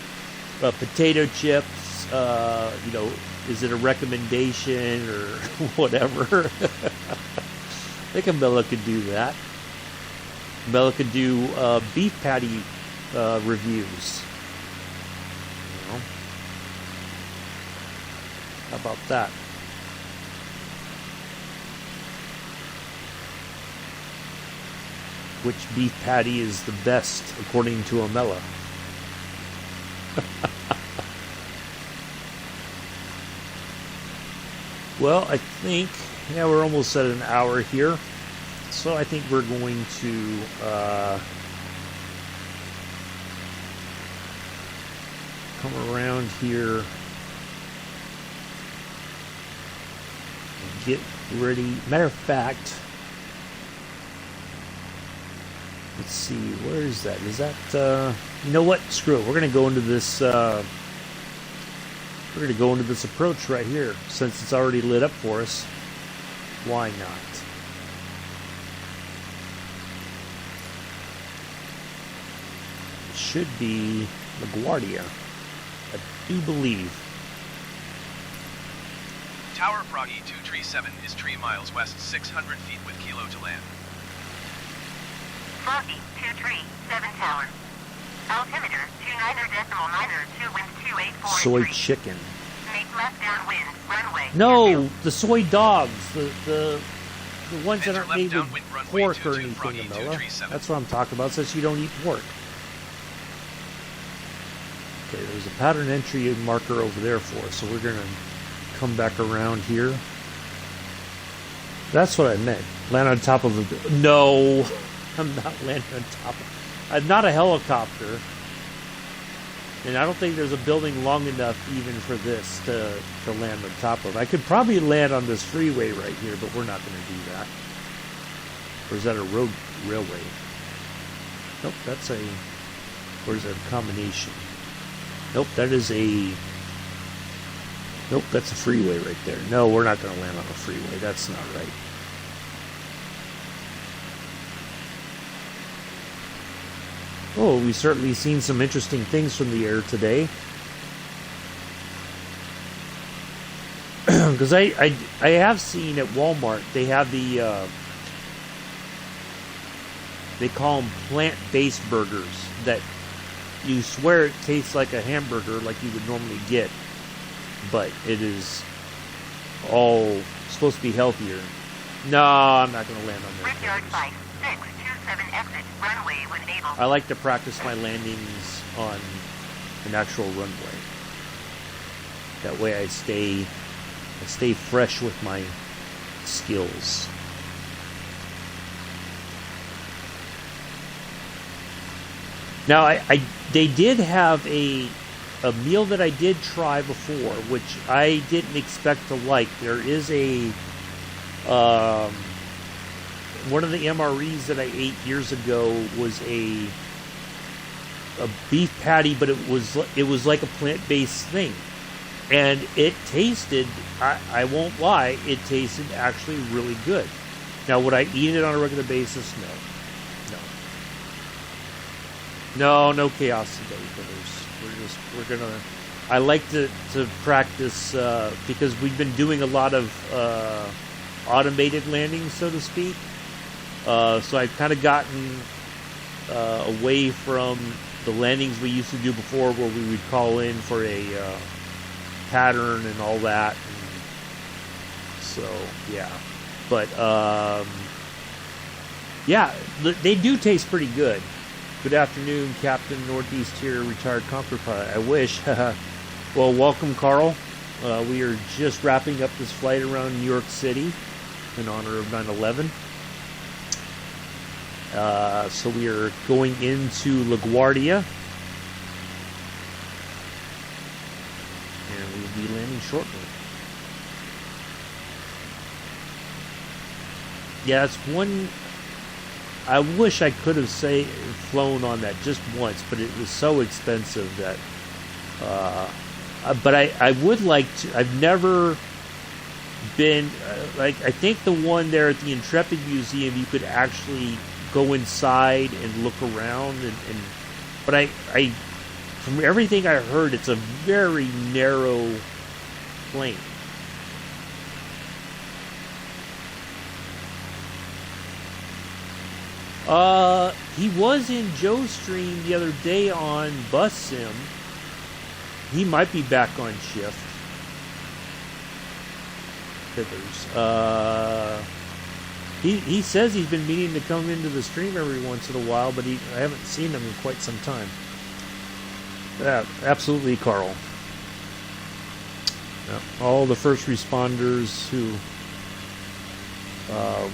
potato chips, you know, is it a recommendation or whatever? I think Amilla could do that. Amilla could do beef patty reviews. You know? How about that? Which beef patty is the best according to Amilla? Well, I think, yeah, we're almost at an hour here. So I think we're going to come around here and get ready. Matter of fact, let's see, where is that? Is that, you know what? Screw it. We're going to go into this, approach right here, since it's already lit up for us. Why not? It should be LaGuardia, I do believe. Tower Froggy 237 is 3 miles west, 600 feet with kilo to land. Froggy 237 Tower. Altimeter 29.902, wind 2843. Soy chicken. Make left downwind, runway. No, the soy dogs. The the ones that Enter aren't left made with downwind runway pork or 22 anything, Froggy Amela. 237. That's what I'm talking about, since you don't eat pork. Okay, there's a pattern entry marker over there for us, so we're going to come back around here. That's what I meant. Land on top of a... No! I'm not landing on top of... I'm not a helicopter. And I don't think there's a building long enough even for this to land on top of. I could probably land on this freeway right here, but we're not going to do that. Or is that a railway? Nope, that's a... Or is that a combination? Nope, that is a... Nope, that's a freeway right there. No, we're not going to land on a freeway. That's not right. Oh, we've certainly seen some interesting things from the air today. Because I have seen at Walmart, they have the... they call them plant-based burgers that you swear it tastes like a hamburger like you would normally get. But it is all supposed to be healthier. No, I'm not going to land on that. Brickyard Bike 627 exit runway when able. I like to practice my landings on an actual runway. That way I stay fresh with my skills. Now they did have a meal that I did try before, which I didn't expect to like. There is a one of the MREs that I ate years ago was a beef patty, but it was like a plant-based thing, and it tasted. I won't lie, it tasted actually really good. Now, would I eat it on a regular basis? No chaos today, brothers. We're gonna. I like to practice because we've been doing a lot of automated landings, so to speak. So I've kind of gotten away from the landings we used to do before, where we would call in for a pattern and all that. So yeah, but yeah, they do taste pretty good. Good afternoon, Captain Northeast here, retired Conqueror pilot. I wish. Well, welcome, Carl. We are just wrapping up this flight around New York City in honor of 9/11. So we are going into LaGuardia, and we'll be landing shortly. Yeah, it's one. I wish I could have flown on that just once, but it was so expensive that. But I would like to. I've never been I think the one there at the Intrepid Museum, you could actually go inside and look around, but I from everything I heard, it's a very narrow plane. He was in Joe's stream the other day on Bus Sim. He might be back on shift. He says he's been meaning to come into the stream every once in a while, but I haven't seen him in quite some time. Yeah, absolutely, Carl. Yeah, all the first responders who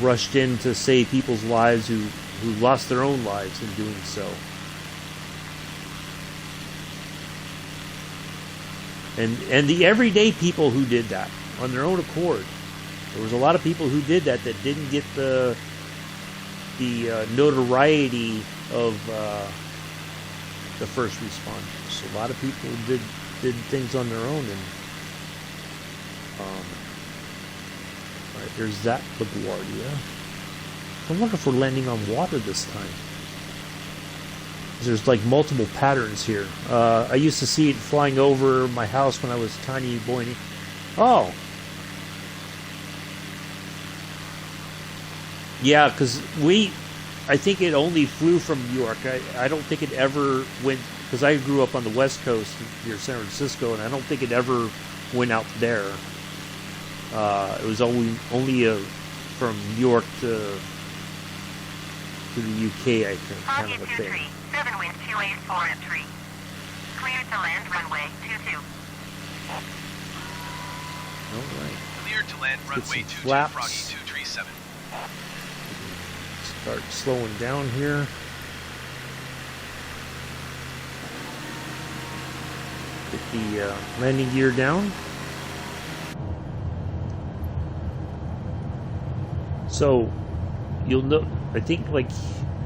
rushed in to save people's lives who lost their own lives in doing so. And the everyday people who did that on their own accord. There was a lot of people who did that didn't get the notoriety of the first responders. A lot of people did things on their own, and all right, there's that LaGuardia. I wonder if we're landing on water this time. There's like multiple patterns here. I used to see it flying over my house when I was a tiny boy. Oh. Yeah, because I think it only flew from New York. I don't think it ever went, because I grew up on the West Coast near San Francisco, and I don't think it ever went out there. It was only a from York to the UK, I think, kind of a thing. 7 wind 284 at 3. Clear to land runway 22. All right. Cleared to land Let's runway get some 22 flaps. Froggy 237. Start slowing down here. Get the landing gear down. So you'll know, I think, like,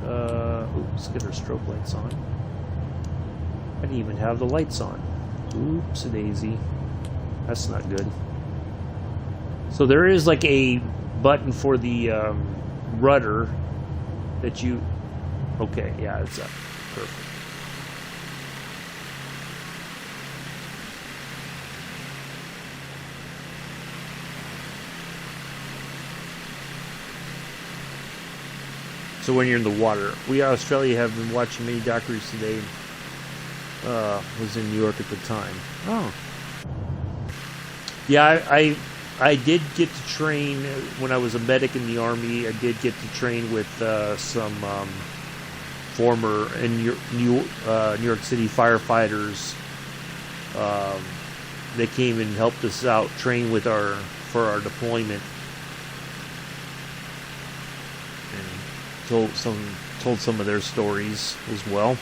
oops, get our strobe lights on. I didn't even have the lights on. Oops, a daisy. That's not good. So there is like a button for the rudder that you, okay, yeah, it's up. Perfect. So when you're in the water, we Australia have been watching many documentaries today. Was in New York at the time. Oh, yeah, I did get to train when I was a medic in the Army. I did get to train with some former New York City firefighters. They came and helped us out, train with for our deployment, and told some of their stories as well.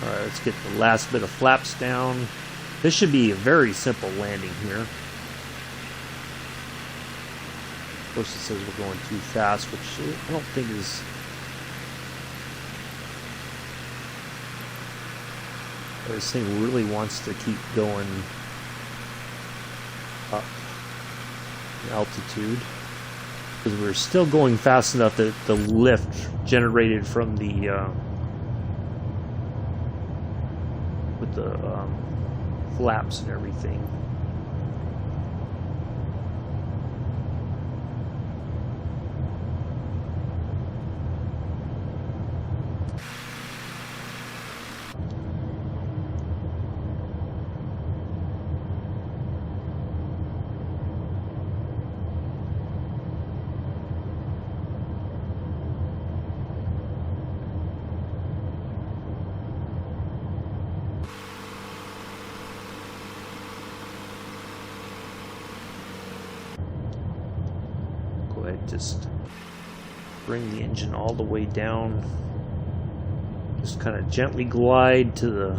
All right, let's get the last bit of flaps down. This should be a very simple landing here. Of course, it says we're going too fast, which I don't think is... This thing really wants to keep going up in altitude, because we're still going fast enough that the lift generated from the with the flaps and everything. Just bring the engine all the way down. Just kind of gently glide to the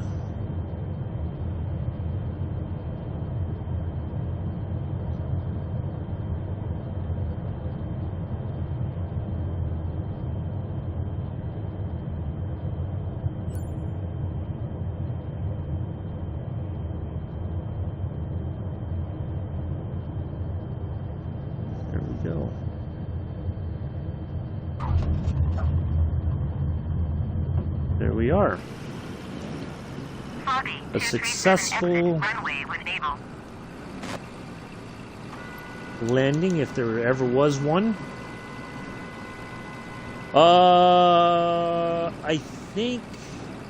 go. There we are. A successful landing, if there ever was one. I think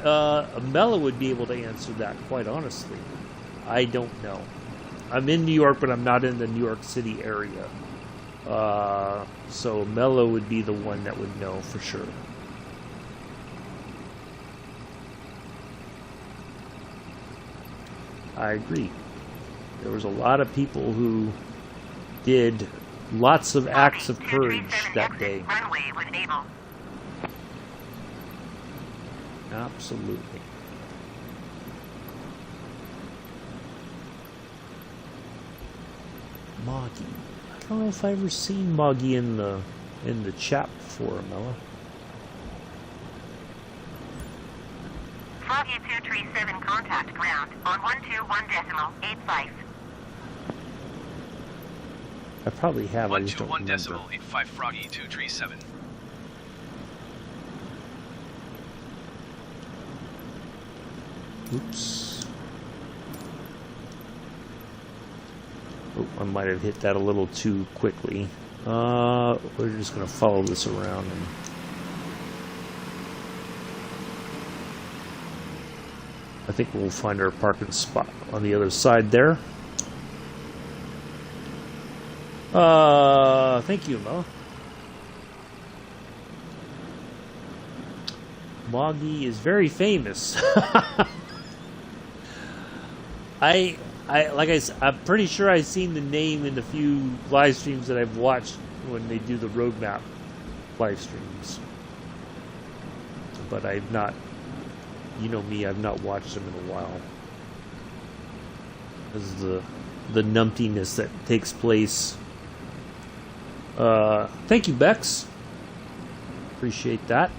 Mela would be able to answer that, quite honestly. I don't know. I'm in New York, but I'm not in the New York City area. So Mela would be the one that would know for sure. I agree. There was a lot of people who did lots of acts of courage that day. Absolutely. Moggy. I don't know if I've ever seen Moggy in the chat before, Mela. Froggy 237 contact ground on 121.85. I probably have. I just don't 121.85 Froggy 237. Oops. Oh, I might have hit that a little too quickly. We're just going to follow this around and I think we'll find our parking spot on the other side there. Thank you, Mo. Moggy is very famous. I'm pretty sure I've seen the name in the few live streams that I've watched when they do the roadmap live streams. But I've not, you know me, I've not watched them in a while. Because of the numptiness that takes place. Thank you, Bex. Appreciate that.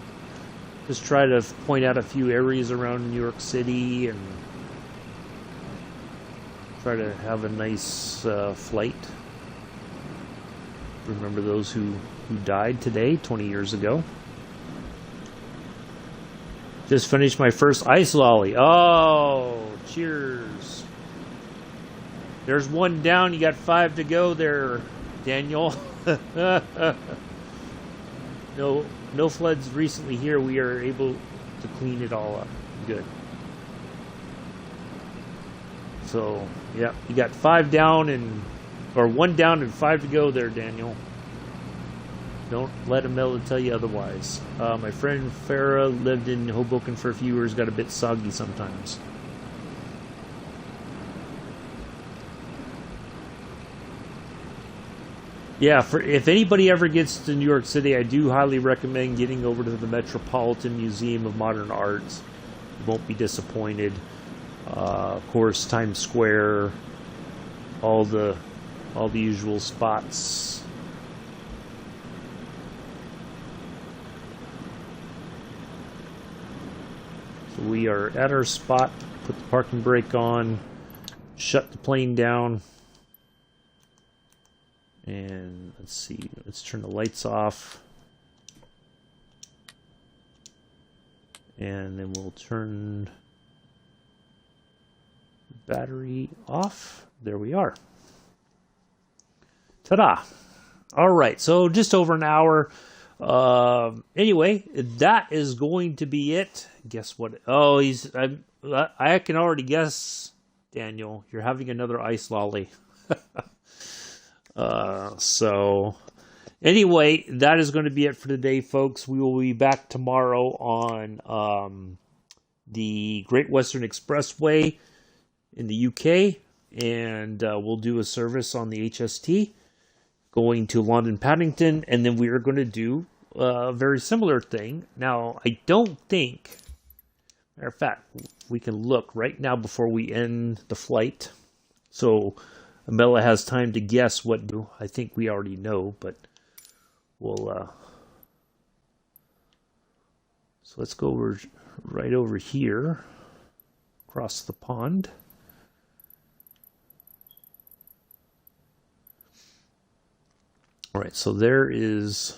Just try to point out a few areas around New York City and try to have a nice flight. Remember those who died today, 20 years ago. Just finished my first ice lolly. Oh, cheers. There's one down. You got 5 to go there, Daniel. No floods recently here. We are able to clean it all up. Good. So, yeah, you got 5 down or 1 down and 5 to go there, Daniel. Don't let Amela tell you otherwise. My friend Farah lived in Hoboken for a few years, got a bit soggy sometimes. Yeah, if anybody ever gets to New York City, I do highly recommend getting over to the Metropolitan Museum of Modern Art. You won't be disappointed. Of course, Times Square, all the usual spots. So we are at our spot. Put the parking brake on. Shut the plane down. And let's see. Let's turn the lights off. And then we'll turn battery off. There we are. Ta-da! All right, so just over an hour. Anyway, that is going to be it. Guess what? Oh, I can already guess, Daniel. You're having another ice lolly. So anyway, that is going to be it for today, folks. We will be back tomorrow on the Great Western Expressway in the UK, and we'll do a service on the HST going to London Paddington, and then we are going to do a very similar thing. Now, I don't think, matter of fact, we can look right now before we end the flight. So Amela has time to guess what I think we already know, but we'll so let's go right over here across the pond. All right, so there is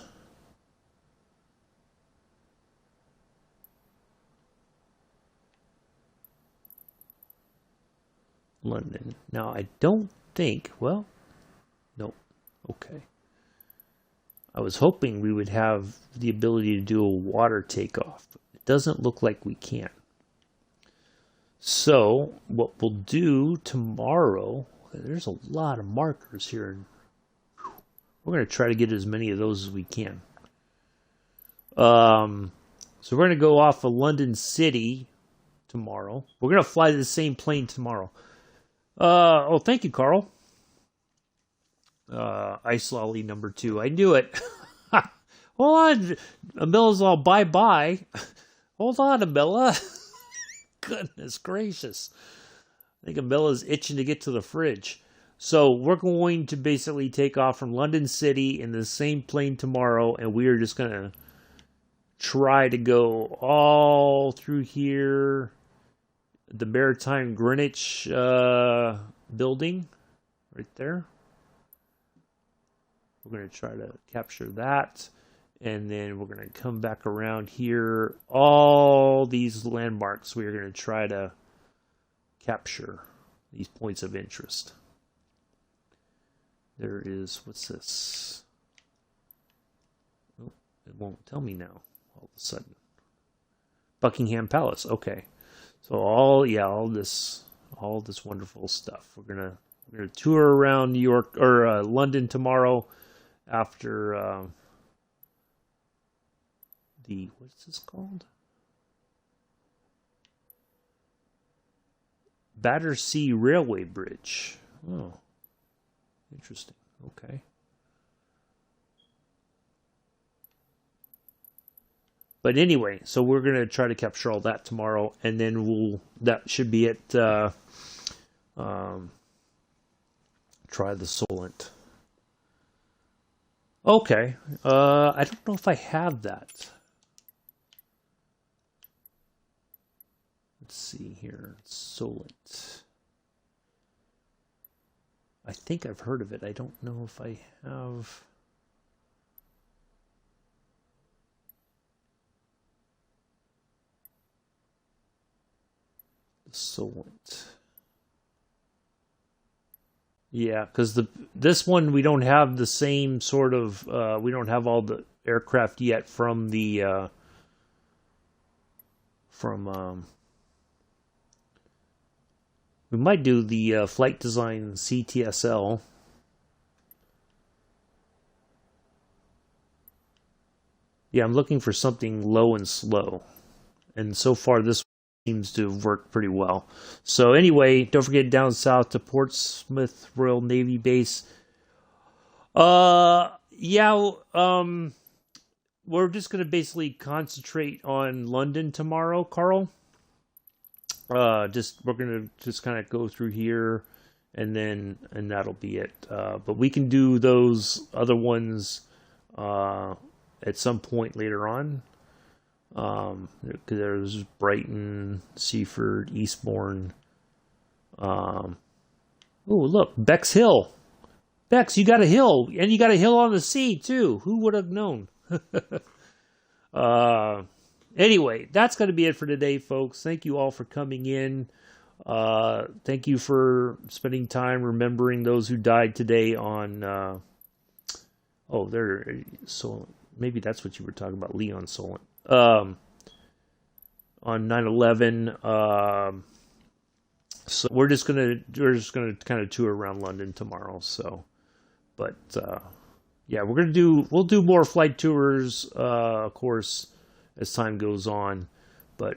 London. Now, I don't think, well, nope, okay. I was hoping we would have the ability to do a water takeoff, but it doesn't look like we can. So, what we'll do tomorrow, there's a lot of markers here. We're going to try to get as many of those as we can. So we're going to go off of London City tomorrow. We're going to fly the same plane tomorrow. Oh, thank you, Carl. Ice lolly number 2. I knew it. Hold on. Amilla's all bye-bye. Hold on, Amilla. Goodness gracious. I think Amilla's itching to get to the fridge. So we're going to basically take off from London City in the same plane tomorrow, and we are just going to try to go all through here. The Maritime Greenwich building right there. We're going to try to capture that. And then we're going to come back around here. All these landmarks we are going to try to capture. These points of interest. There is, what's this? Oh, it won't tell me now all of a sudden. Buckingham Palace, okay. So all this wonderful stuff. We're gonna We're going to tour around New York or London tomorrow after what's this called? Battersea Railway Bridge. Oh, interesting. Okay. But anyway, so we're going to try to capture all that tomorrow, and then that should be it. Try the Solent. Okay. I don't know if I have that. Let's see here. Solent. I think I've heard of it. I don't know if I have. Solent. Yeah, because this one we don't have the same sort of we don't have all the aircraft yet from the we might do the flight design CTSL. Yeah, I'm looking for something low and slow, and so far this seems to have worked pretty well. So anyway, don't forget down south to Portsmouth Royal Navy Base. We're just going to basically concentrate on London tomorrow, Carl. We're going to just kind of go through here and that'll be it. But we can do those other ones at some point later on. There's Brighton, Seaford, Eastbourne. Oh, look, Beck's Hill. Bex, you got a hill, and you got a hill on the sea too. Who would have known? Anyway, that's going to be it for today, folks. Thank you all for coming in. Thank you for spending time remembering those who died today on. So maybe that's what you were talking about, Leon Solent. On 9/11. So we're just gonna kind of tour around London tomorrow. So, but yeah, we'll do more flight tours, of course, as time goes on. But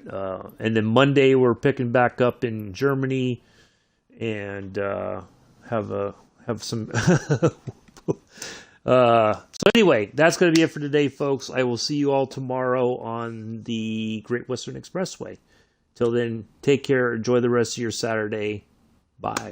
and then Monday we're picking back up in Germany, and have some. So anyway, that's going to be it for today, folks. I will see you all tomorrow on the Great Western Expressway. Till then, take care. Enjoy the rest of your Saturday. Bye.